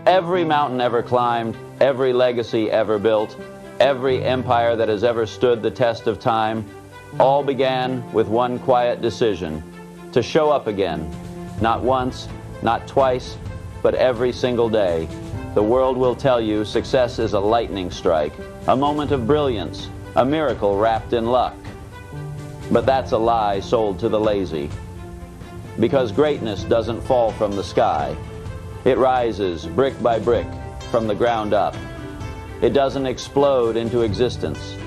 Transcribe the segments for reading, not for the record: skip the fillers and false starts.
Every mountain ever climbed, every legacy ever built, every empire that has ever stood the test of time, all began with one quiet decision: to show up again. Not once, not twice, but every single day. The world will tell you success is a lightning strike, a moment of brilliance, a miracle wrapped in luck. But that's a lie sold to the lazy. Because greatness doesn't fall from the sky. It rises brick by brick from the ground up. It doesn't explode into existence.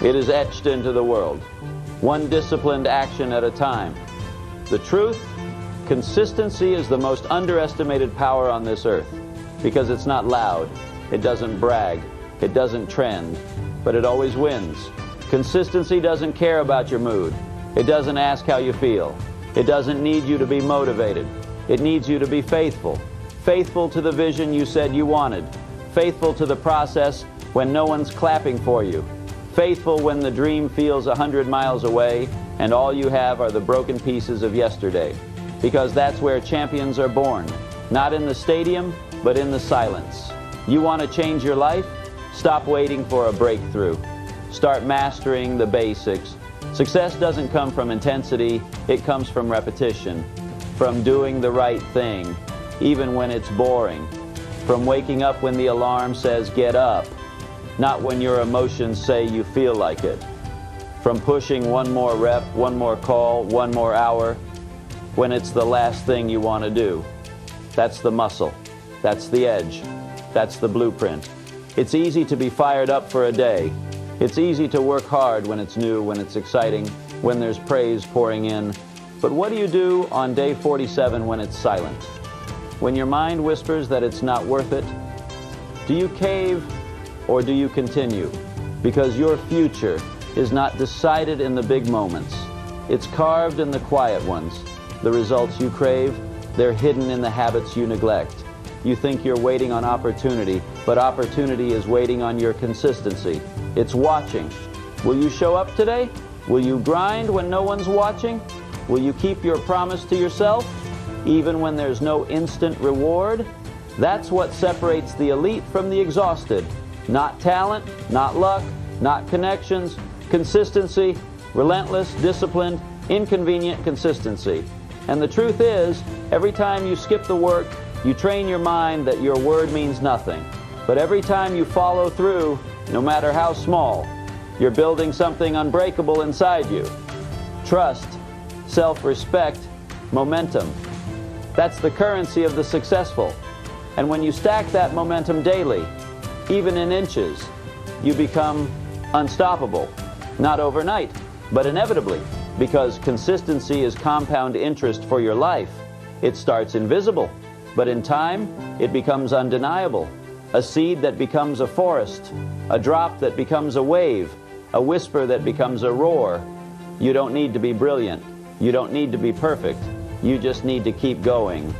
It is etched into the world, one disciplined action at a time. The truth, consistency is the most underestimated power on this earth, because it's not loud, it doesn't brag, it doesn't trend, but it always wins. Consistency doesn't care about your mood. It doesn't ask how you feel. It doesn't need you to be motivated. It needs you to be faithful. Faithful to the vision you said you wanted. Faithful to the process when no one's clapping for you. Faithful when the dream feels 100 miles away and all you have are the broken pieces of yesterday. Because that's where champions are born. Not in the stadium, but in the silence. You want to change your life? Stop waiting for a breakthrough. Start mastering the basics. Success doesn't come from intensity, it comes from repetition. From doing the right thing, even when it's boring. From waking up when the alarm says get up, not when your emotions say you feel like it. From pushing one more rep, one more call, one more hour, when it's the last thing you want to do. That's the muscle. That's the edge. That's the blueprint. It's easy to be fired up for a day. It's easy to work hard when it's new, when it's exciting, when there's praise pouring in. But what do you do on day 47 when it's silent? When your mind whispers that it's not worth it? Do you cave or do you continue? Because your future is not decided in the big moments. It's carved in the quiet ones. The results you crave, they're hidden in the habits you neglect. You think you're waiting on opportunity, but opportunity is waiting on your consistency. It's watching. Will you show up today? Will you grind when no one's watching? Will you keep your promise to yourself, even when there's no instant reward? That's what separates the elite from the exhausted. Not talent, not luck, not connections. Consistency, relentless, disciplined, inconvenient consistency. And the truth is, every time you skip the work, you train your mind that your word means nothing. But every time you follow through, no matter how small, you're building something unbreakable inside you. Trust, self-respect, momentum. That's the currency of the successful. And when you stack that momentum daily, even in inches, you become unstoppable. Not overnight, but inevitably, because consistency is compound interest for your life. It starts invisible, but in time, it becomes undeniable. A seed that becomes a forest, a drop that becomes a wave, a whisper that becomes a roar. You don't need to be brilliant. You don't need to be perfect. You just need to keep going.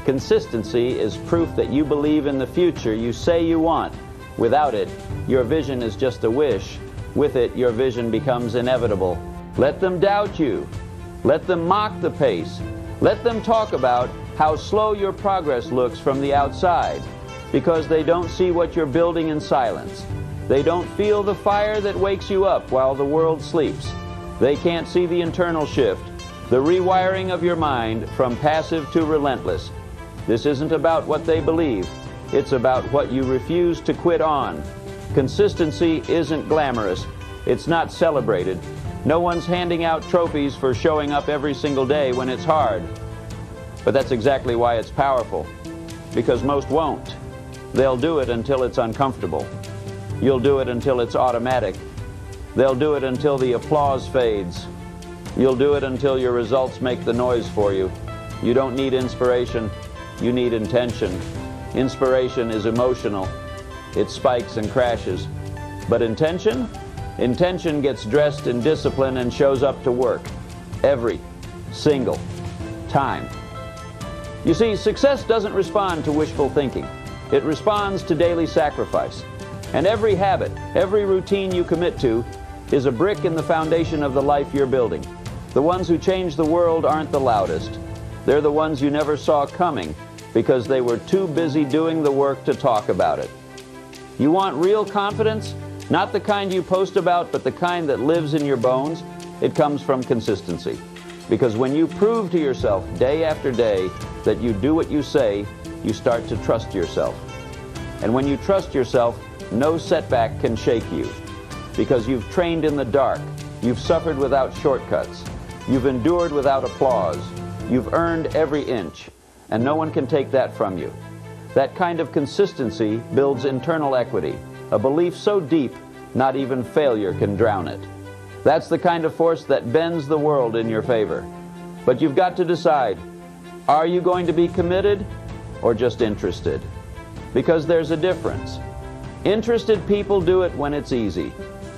Consistency is proof that you believe in the future you say you want. Without it, your vision is just a wish. With it, your vision becomes inevitable. Let them doubt you. Let them mock the pace. Let them talk about how slow your progress looks from the outside, because they don't see what you're building in silence. They don't feel the fire that wakes you up while the world sleeps. They can't see the internal shift, the rewiring of your mind from passive to relentless. This isn't about what they believe. It's about what you refuse to quit on. Consistency isn't glamorous. It's not celebrated. No one's handing out trophies for showing up every single day when it's hard. But that's exactly why it's powerful. Because most won't. They'll do it until it's uncomfortable. You'll do it until it's automatic. They'll do it until the applause fades. You'll do it until your results make the noise for you. You don't need inspiration. You need intention. Inspiration is emotional. It spikes and crashes. But intention? Intention gets dressed in discipline and shows up to work. Every single time. You see, success doesn't respond to wishful thinking. It responds to daily sacrifice. And every habit, every routine you commit to is a brick in the foundation of the life you're building. The ones who change the world aren't the loudest. They're the ones you never saw coming. because they were too busy doing the work to talk about it. You want real confidence? Not the kind you post about, but the kind that lives in your bones? It comes from consistency. Because when you prove to yourself day after day that you do what you say, you start to trust yourself. And when you trust yourself, no setback can shake you. Because you've trained in the dark, you've suffered without shortcuts, you've endured without applause, you've earned every inch, and no one can take that from you. That kind of consistency builds internal equity, a belief so deep, not even failure can drown it. That's the kind of force that bends the world in your favor. But you've got to decide, are you going to be committed or just interested? Because there's a difference. Interested people do it when it's easy.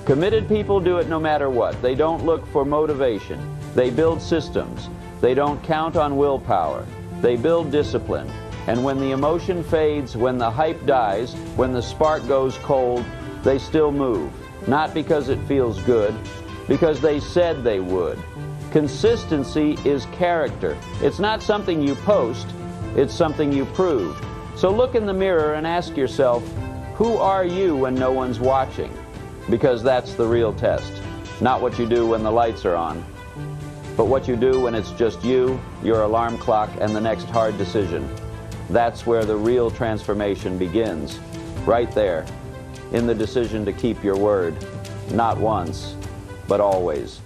Committed people do it no matter what. They don't look for motivation. They build systems. They don't count on willpower. They build discipline. And when the emotion fades, when the hype dies, when the spark goes cold, they still move. Not because it feels good, because they said they would. Consistency is character. It's not something you post, it's something you prove. So look in the mirror and ask yourself, who are you when no one's watching? Because that's the real test. Not what you do when the lights are on, but what you do when it's just you, your alarm clock, and the next hard decision. That's where the real transformation begins. Right there, in the decision to keep your word. Not once, but always.